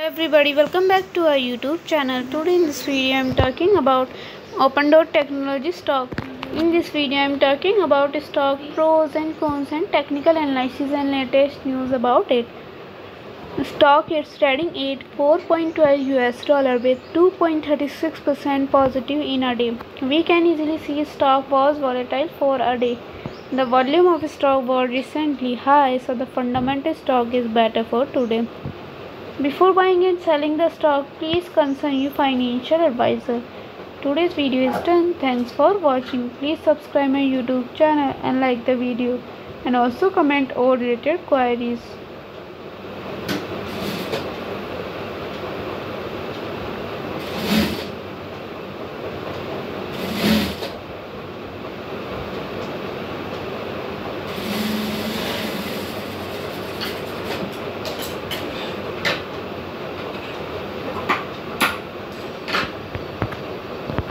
Everybody, welcome back to our YouTube channel. Today in this video I am talking about Opendoor technology stock. In this video I am talking about stock pros and cons and technical analysis and latest news about it. Stock is trading at $4.12 with 2.36% positive in a day. We can easily see stock was volatile for a day. The volume of stock was recently high, so the fundamental stock is better for today. Before buying and selling the stock, please consult your financial advisor. Today's video is done. Thanks for watching. Please subscribe my YouTube channel and like the video, and also comment all related queries.